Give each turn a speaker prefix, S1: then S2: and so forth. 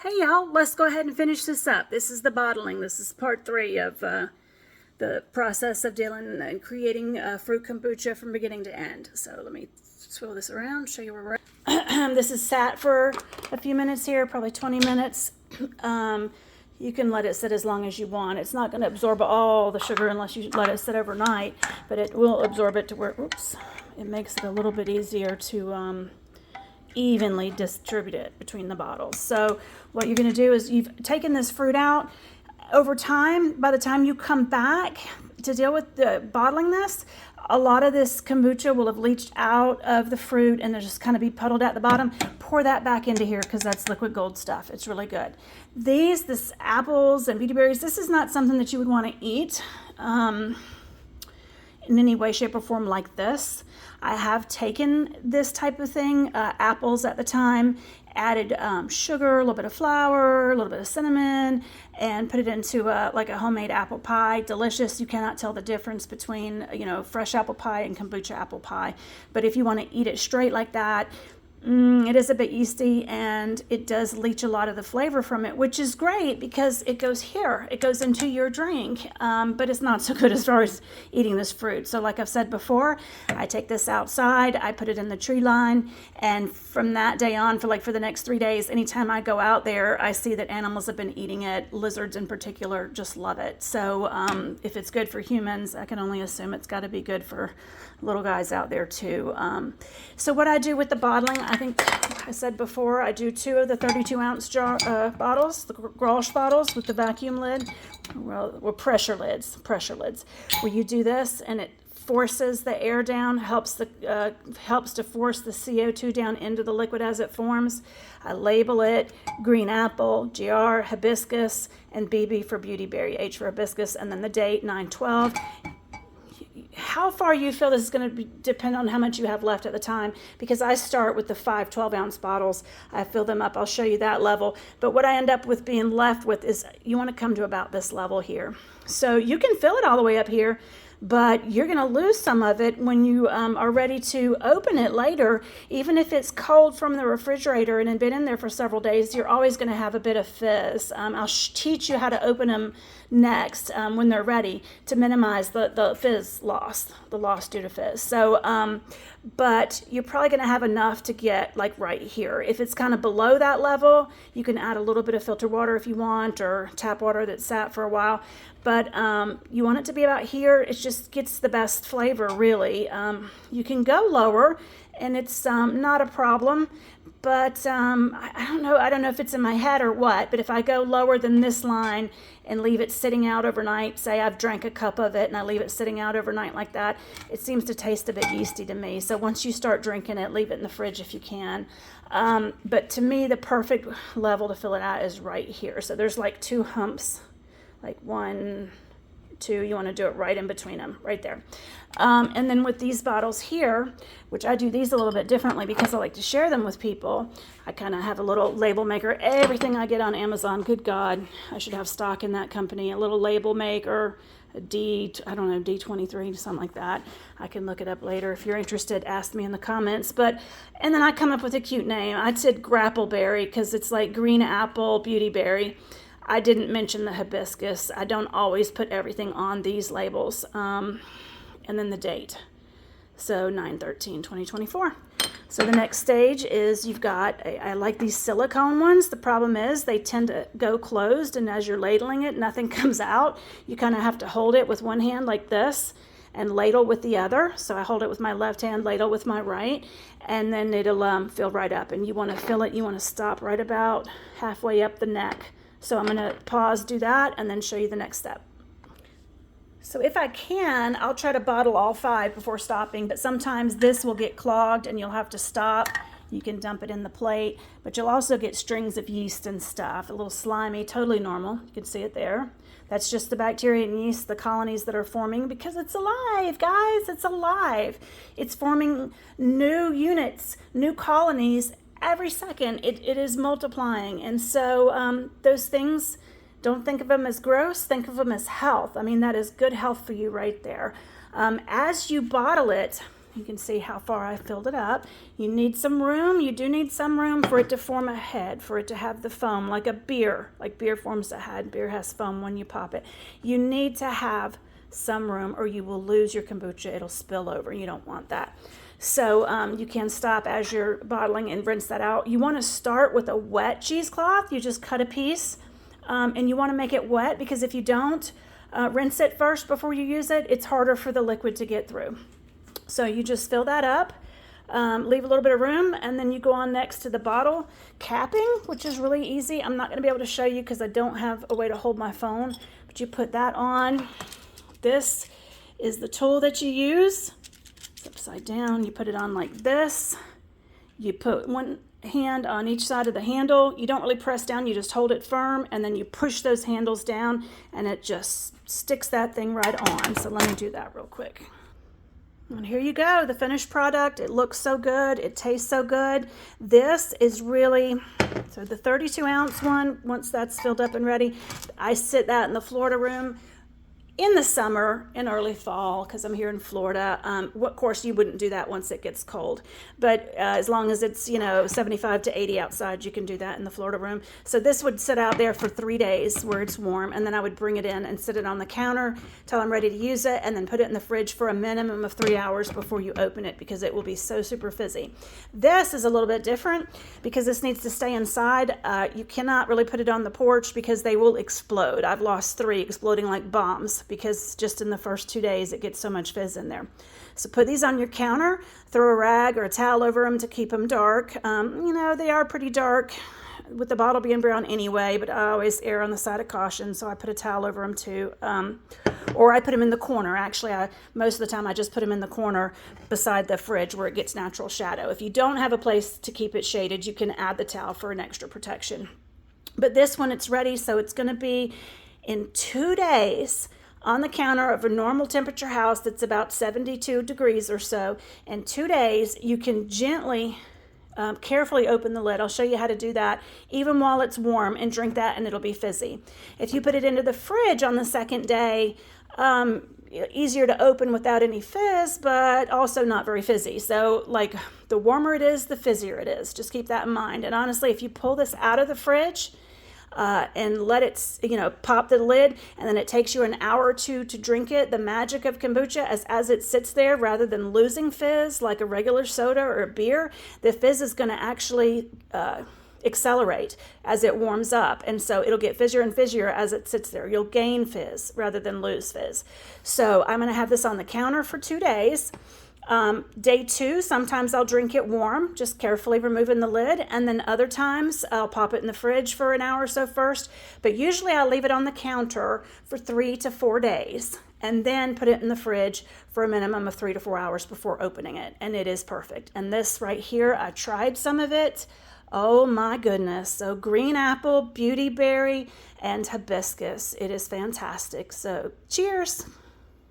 S1: Hey y'all, let's go ahead and finish this up. This is the bottling. This is part 3 of the process of dealing and creating fruit kombucha from beginning to end. So let me swirl this around, show you where we're at. This is sat for a few minutes here, probably 20 minutes. You can let it sit as long as you want. It's not going to absorb all the sugar unless you let it sit overnight, but it will absorb it to where, it makes it a little bit easier to evenly distribute it between the bottles. So what you're going to do is you've taken this fruit out. Over time, by the time you come back to deal with the bottling this, a lot of this kombucha will have leached out of the fruit and they'll just kind of be puddled at the bottom. Pour that back into here because that's liquid gold stuff. It's really good. This apples and beautyberries, this is not something that you would want to eat in any way, shape, or form like this. I have taken this type of thing, apples at the time, added sugar, a little bit of flour, a little bit of cinnamon, and put it into like a homemade apple pie. Delicious. You cannot tell the difference between, fresh apple pie and kombucha apple pie. But if you want to eat it straight like that, it is a bit yeasty and it does leach a lot of the flavor from it, which is great because it goes here. It goes into your drink, but it's not so good as far as eating this fruit. So like I've said before, I take this outside, I put it in the tree line, and from that day on, for the next 3 days, anytime I go out there, I see that animals have been eating it. Lizards in particular just love it. So if it's good for humans, I can only assume it's got to be good for little guys out there too. So what I do with the bottling, I think I said before, I do 2 of the 32-ounce bottles, the Grolsch bottles with the vacuum lid, well, pressure lids, where you do this and it forces the air down, helps to force the CO2 down into the liquid as it forms. I label it green apple, GR, hibiscus, and BB for beautyberry, H for hibiscus, and then the date, 9/12. How far you feel this is going to depend on how much you have left at the time, because I start with the 5 12-ounce bottles. I fill them up. I'll show you that level. But what I end up with being left with is you want to come to about this level here. So you can fill it all the way up here, but you're going to lose some of it when you are ready to open it later. Even if it's cold from the refrigerator and had been in there for several days, you're always going to have a bit of fizz. I'll teach you how to open them next when they're ready to minimize the fizz loss, the loss due to fizz. So, but you're probably going to have enough to get like right here. If it's kind of below that level, you can add a little bit of filtered water if you want, or tap water that's sat for a while. But you want it to be about here. It just gets the best flavor, really. You can go lower, and it's not a problem. But I don't know. I don't know if it's in my head or what. But if I go lower than this line and leave it sitting out overnight, say I've drank a cup of it and I leave it sitting out overnight like that, it seems to taste a bit yeasty to me. So once you start drinking it, leave it in the fridge if you can. But to me, the perfect level to fill it at is right here. So there's like 2 humps. Like 1, 2, you want to do it right in between them, right there. And then with these bottles here, which I do these a little bit differently because I like to share them with people, I kind of have a little label maker. Everything I get on Amazon, good God, I should have stock in that company. A little label maker, D23, something like that. I can look it up later. If you're interested, ask me in the comments. And then I come up with a cute name. I said Grappleberry because it's like green apple, beautyberry. I didn't mention the hibiscus. I don't always put everything on these labels. And then the date. So 9/13/2024. So the next stage is you've got, I like these silicone ones. The problem is they tend to go closed, and as you're ladling it, nothing comes out. You kind of have to hold it with one hand like this and ladle with the other. So I hold it with my left hand, ladle with my right, and then it'll fill right up. And you want to fill it, you want to stop right about halfway up the neck. So I'm going to pause, do that, and then show you the next step. So if I can, I'll try to bottle all 5 before stopping, but sometimes this will get clogged and you'll have to stop. You can dump it in the plate, but you'll also get strings of yeast and stuff, a little slimy, totally normal. You can see it there. That's just the bacteria and yeast, the colonies that are forming, because it's alive, guys, it's alive. It's forming new units, new colonies. Every second it is multiplying. And so those things, don't think of them as gross, think of them as health. I mean, that is good health for you right there. As you bottle it, You can see how far I filled it up. You need some room. You do need some room for it to form a head, for it to have the foam like a beer. Like beer forms a head. Beer has foam when you pop it. You need to have some room or you will lose your kombucha. It'll spill over. You don't want that. So you can stop as you're bottling and rinse that out. You want to start with a wet cheesecloth. You just cut a piece and you want to make it wet, because if you don't rinse it first before you use it, it's harder for the liquid to get through. So you just fill that up, leave a little bit of room, and then you go on next to the bottle capping, which is really easy. I'm not going to be able to show you because I don't have a way to hold my phone, but you put that on. This is the tool that you use. It's upside down. You put it on like this. You put one hand on each side of the handle. You don't really press down, you just hold it firm, and then you push those handles down and it just sticks that thing right on. So let me do that real quick. And here you go, the finished product. It looks so good, it tastes so good. This is really, so the 32-ounce one, once that's filled up and ready, I sit that in the Florida room in the summer and early fall, because I'm here in Florida. Of course, you wouldn't do that once it gets cold, but as long as it's 75 to 80 outside, you can do that in the Florida room. So this would sit out there for 3 days where it's warm, and then I would bring it in and sit it on the counter till I'm ready to use it, and then put it in the fridge for a minimum of 3 hours before you open it, because it will be so super fizzy. This is a little bit different because this needs to stay inside. You cannot really put it on the porch because they will explode. I've lost 3 exploding like bombs, because just in the first 2 days it gets so much fizz in there. So put these on your counter, throw a rag or a towel over them to keep them dark. They are pretty dark with the bottle being brown anyway, but I always err on the side of caution, so I put a towel over them too. Or I put them in the corner. Actually, most of the time I just put them in the corner beside the fridge where it gets natural shadow. If you don't have a place to keep it shaded, you can add the towel for an extra protection. But this one, it's ready, so it's going to be in 2 days on the counter of a normal temperature house that's about 72 degrees or so. In 2 days, you can gently, carefully open the lid. I'll show you how to do that even while it's warm, and drink that and it'll be fizzy. If you put it into the fridge on the second day, easier to open without any fizz, but also not very fizzy. So like the warmer it is, the fizzier it is. Just keep that in mind. And honestly, if you pull this out of the fridge, and let it, pop the lid, and then it takes you an hour or 2 to drink it. The magic of kombucha as it sits there, rather than losing fizz like a regular soda or a beer, the fizz is going to actually accelerate as it warms up. And so it'll get fizzier and fizzier as it sits there. You'll gain fizz rather than lose fizz. So I'm going to have this on the counter for 2 days. Day 2, sometimes I'll drink it warm, just carefully removing the lid, and then other times I'll pop it in the fridge for an hour or so first, but usually I'll leave it on the counter for 3 to 4 days and then put it in the fridge for a minimum of 3 to 4 hours before opening it, and it is perfect. And this right here, I tried some of it. Oh my goodness. So green apple, beautyberry, and hibiscus. It is fantastic. So cheers.